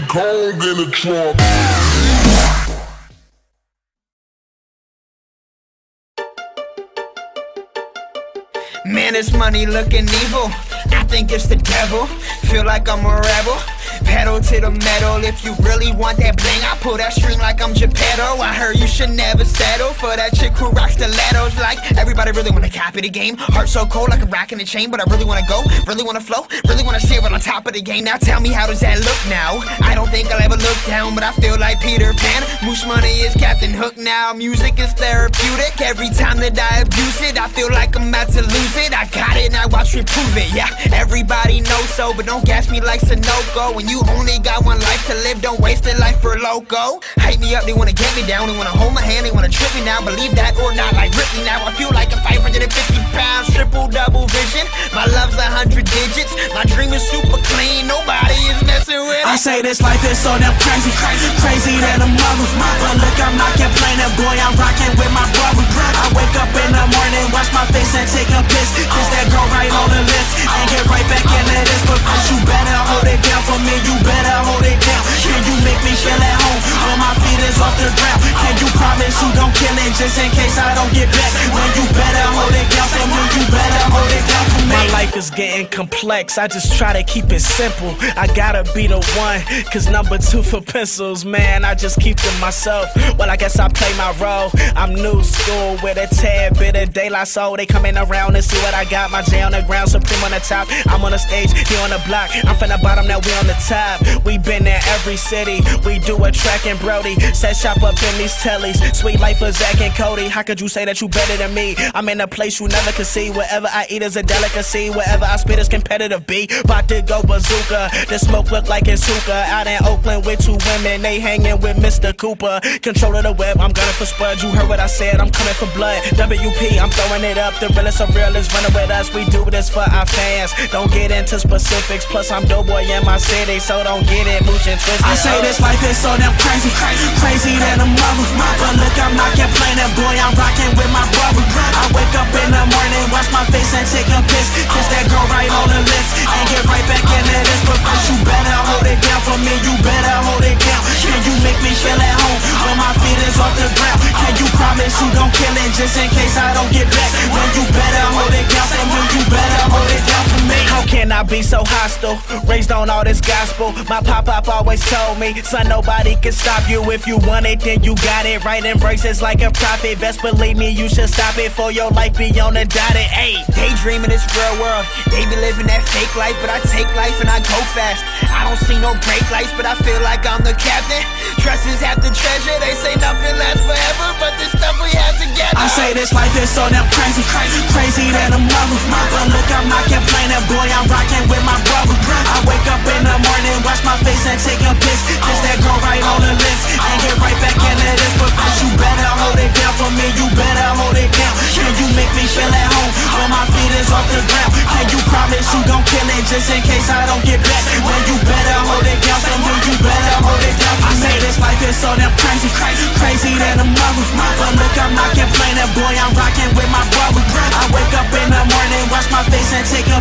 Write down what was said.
cold in the trunk. Man, this money looking evil. I think it's the devil. Feel like I'm a rebel. Pedal to the metal. If you really want that bling, I pull that string like I'm Geppetto. I heard you should never settle for that chick who rocks stilettos. Like everybody really wanna copy the game. Heart so cold like a rock in a chain, but I really wanna go, really wanna flow, really wanna see it on top of the game. Now tell me, how does that look now? I don't think I'll ever look down, but I feel like Peter Pan. Moose Money is Captain Hook now. Music is therapeutic. Every time that I abuse it, I feel like I'm about to lose it. I got it, now watch me prove it. Yeah, everybody knows so, but don't gas me like Sunoco. When you only got one life to live, don't waste it like for loco. Hype me up, they wanna get me down, they wanna hold my hand, they wanna trip me now. Believe that or not, like rip me now. I feel like a 550 pounds, triple double vision. My love's 100 digits, my dream is super clean. Nobody is messing with it. I say this life is so damn crazy, crazy than a mother. But look, I'm not complaining, boy, I'm rocking with my brother. I wake up in the morning, wash my face and take a piss. Kiss that girl right on the lips, and get right back into this. But first you better hold it down for me, you better hold it down. Can you make me feel at home when my feet is off the ground? Can you promise you don't kill it just in case I don't get back? When you better hold it down for me, you better hold it down for me. My life is getting complex, I just try to keep it simple. I gotta be the one, cause number 2 for pencils, man, I just keep to myself. Well, I guess I play my role. I'm new school with a tad bit of De La Soul. They coming around and see what I got. My J on the ground, Supreme on the top. I'm on the stage, he on the block. I'm from the bottom, now we on the top. We been in every city, we do a track in Brody. Set shop up in these tellies, sweet life for Zach and Cody. How could you say that you better than me? I'm in a place you never could see. Wherever I eat is a delicacy, wherever I spit is competitive B. About to go bazooka, the smoke look like it's hookah. Out in Oakland with 2 women, they hanging with Mr. Cooper. Control of the web, I'm gunning for Spud. You heard what I said, I'm coming for blood. WP, I'm throwing it up, the realest of realists running with us. We do this for our fans, don't get into specifics. Plus I'm dope boy in my city, so don't get it mooch and twisted. I say this life is so damn crazy, crazy than a mother. But look, I'm not complaining, boy, I'm rocking with my brother. I wake up in the morning, wash my face and take a piss. Kiss that girl right on the lips, and get right back into this. But first you better hold it down for me, you better hold it down. Can you make me feel at home when my feet is off the ground? Can you promise you don't kill it just in case I don't get back? When you better hold it down for me, you better hold it down for me. How can I be so hostile, raised on all this gospel? My pop-up always told me, son, nobody can stop you. If you want it, then you got it. Right embraces like a prophet. Best believe me, you should stop it for your life be on the dotted. Ayy, daydreaming this real world. They be living that fake life, but I take life and I go fast. I don't see no brake lights, but I feel like I'm the captain. Trust is half the treasure. They say nothing lasts forever, but this stuff we have together. I say this life is so damn crazy, crazy than a mother. But look, I'm not complaining, boy, I'm rocking with my brother. I wake up in the morning, wash my face and take a piss. Kiss that girl right on the lips, and get right back into this. But first you better hold it down for me, you better hold it down. Can you make me feel at home when my feet is off the ground? Can you promise you don't kill it just in case I don't get back? When you better hold it down for me, you better hold it down for me. I say this life is so damn crazy, crazy than a mother. But look, I'm not complaining, boy, I'm rocking with my brother. I wake up in the morning, wash my face and take a